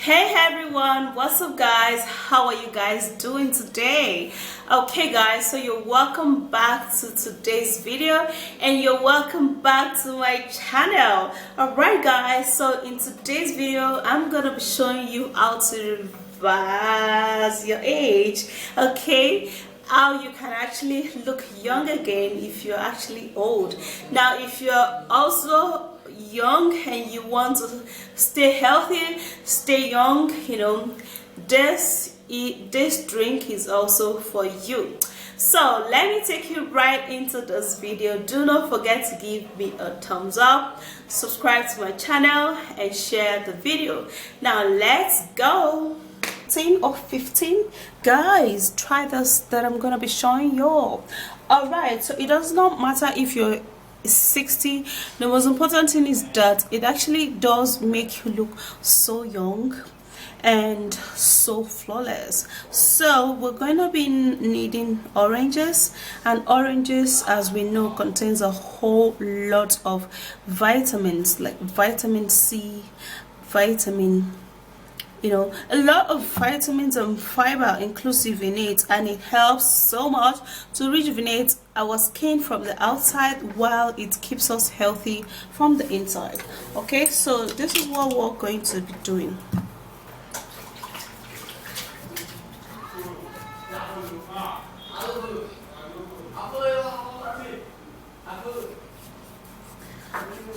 Hey everyone, what's up guys? How are you guys doing today? Okay guys, so you're welcome back to today's video and you're welcome back to my channel. Alright guys, so in today's video I'm gonna be showing you how to reverse your age. Okay, how you can actually look young again if you're actually old. Now if you're also young and you want to stay healthy, stay young, this drink is also for you. So let me take you right into this video. Do not forget to give me a thumbs up, subscribe to my channel and share the video. Now let's go. 10 or 15 guys, try this that I'm gonna be showing you. All right, so it does not matter if you're 60. The most important thing is that it actually does make you look so young and so flawless. So we're going to be needing oranges, and oranges, as we know, contains a whole lot of vitamins like vitamin C, vitamin, a lot of vitamins and fiber inclusive in it, and it helps so much to rejuvenate our skin from the outside while it keeps us healthy from the inside. Okay, so this is what we're going to be doing.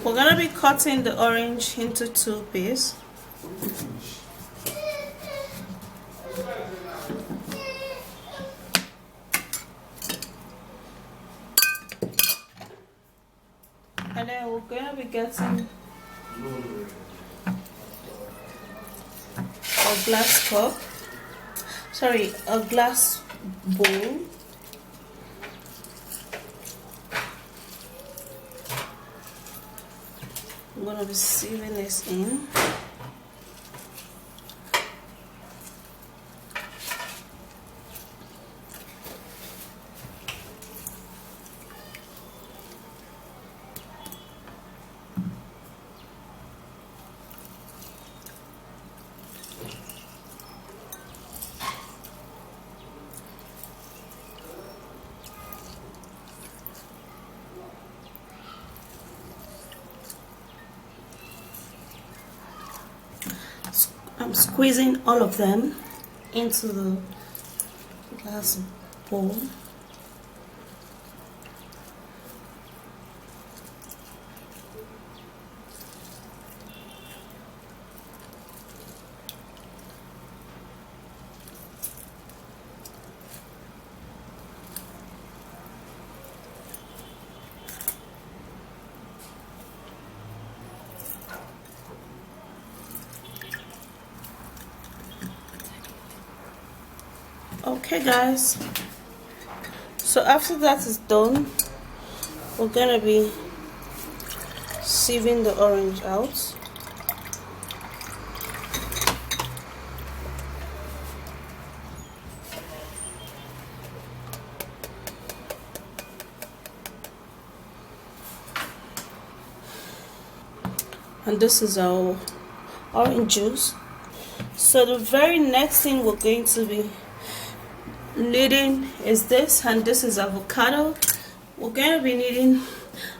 We're gonna be cutting the orange into two pieces. And then we're going to be getting a glass cup, a glass bowl. I'm going to be sieving this in. I'm squeezing all of them into the glass bowl. Okay guys, so after that is done, we're gonna be sieving the orange out. And this is our orange juice. So the very next thing we're going to be needing is this, and this is avocado. We're going to be needing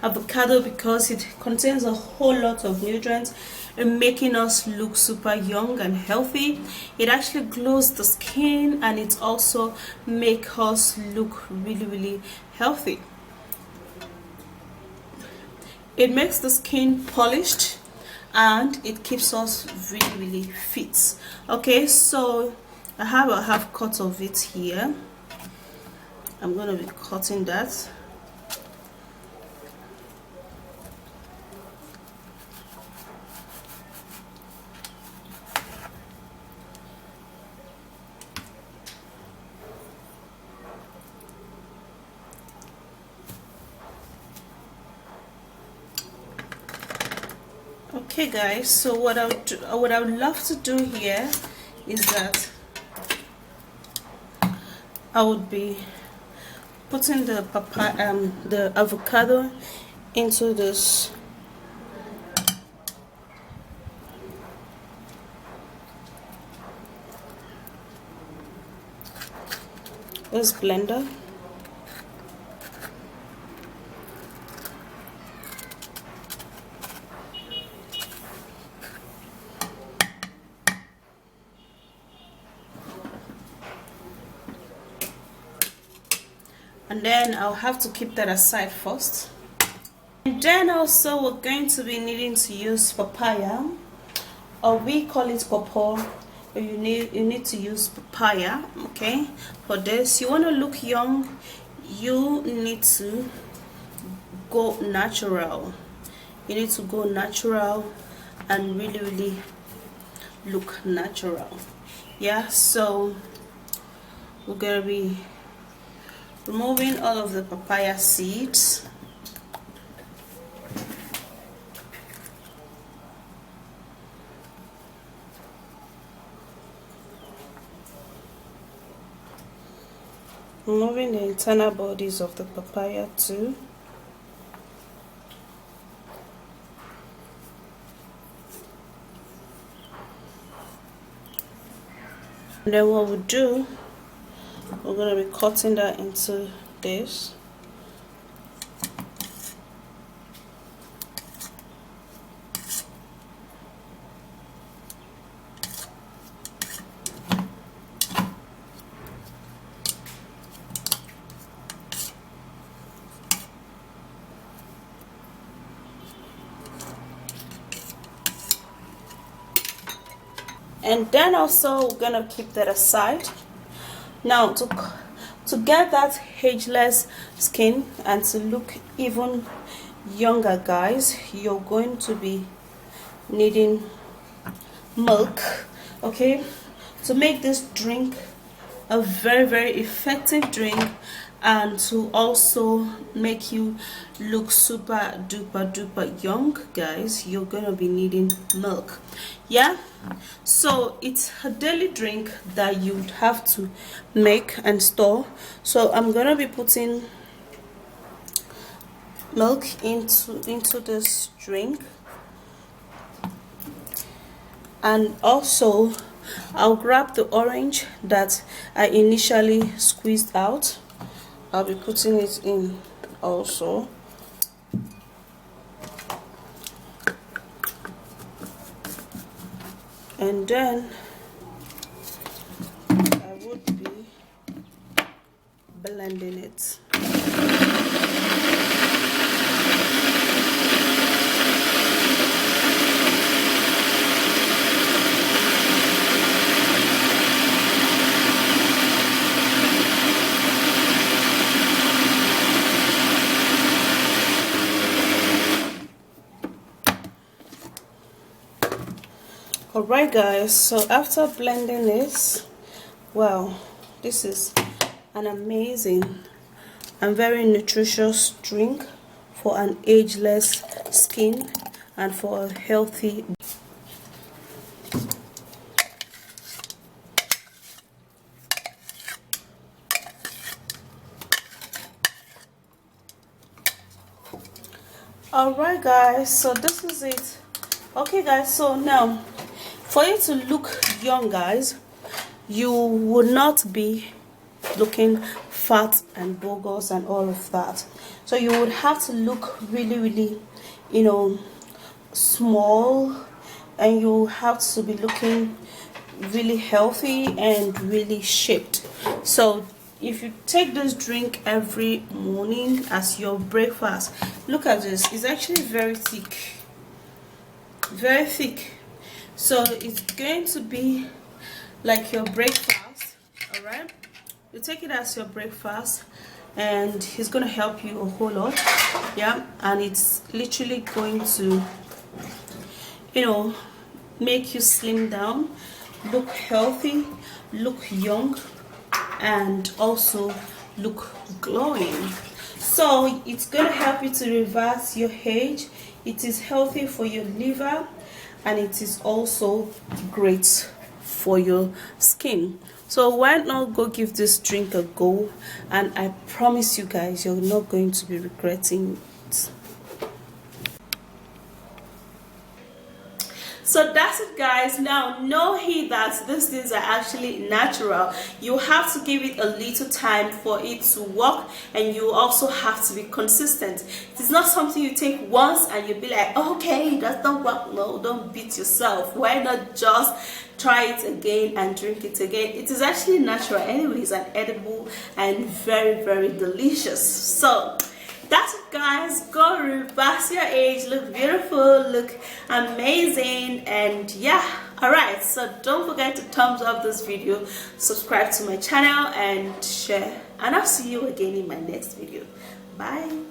avocado because it contains a whole lot of nutrients and making us look super young and healthy. It actually glows the skin and it also makes us look really healthy. It makes the skin polished and it keeps us really fit. Okay, so I have a half cut of it here. I'm going to be cutting that. Okay guys, so what I would love to do here is that I would be putting the papaya, the avocado into this this blender. And then I'll have to keep that aside first. And then also we're going to be needing to use papaya, or we call it pawpaw. You need to use papaya. Okay, for this you want to look young, you need to go natural. You need to go natural and really look natural. Yeah, so we're gonna be removing all of the papaya seeds. Removing the internal bodies of the papaya too. And then what we'll do, we're going to be cutting that into this. And then also we're gonna keep that aside. Now to get that ageless skin and to look even younger, guys, you're going to be needing milk. Okay, to make this drink a very effective drink, and to also make you look super duper young, guys, you're gonna be needing milk. Yeah, so it's a daily drink that you'd have to make and store. So I'm gonna be putting milk into this drink, and also I'll grab the orange that I initially squeezed out. I'll be putting it in also. And then I would be blending it. Alright guys, so after blending this, wow, this is an amazing and very nutritious drink for an ageless skin and for a healthy. Alright guys, so this is it. Okay guys, so now for you to look young, guys, you would not be looking fat and bogus and all of that. So you would have to look really, you know, small, and you have to be looking really healthy and really shaped. So if you take this drink every morning as your breakfast, look at this, it's actually very thick, very thick. So it's going to be like your breakfast. All right, you take it as your breakfast, and it's going to help you a whole lot. Yeah, and it's literally going to, you know, make you slim down, look healthy, look young, and also look glowing. So it's going to help you to reverse your age. It is healthy for your liver, and it is also great for your skin. So why not go give this drink a go, and I promise you guys, you're not going to be regretting it. So that's it guys, now know here that these things are actually natural. You have to give it a little time for it to work, and you also have to be consistent. It is not something you take once and you'll be like, okay, that's not work. No, don't beat yourself. Why not just try it again and drink it again? It is actually natural anyways and edible and very, very delicious. So that's it, guys. Go reverse your age, look beautiful, look amazing, and yeah. Alright, so don't forget to thumbs up this video, subscribe to my channel, and share, and I'll see you again in my next video. Bye.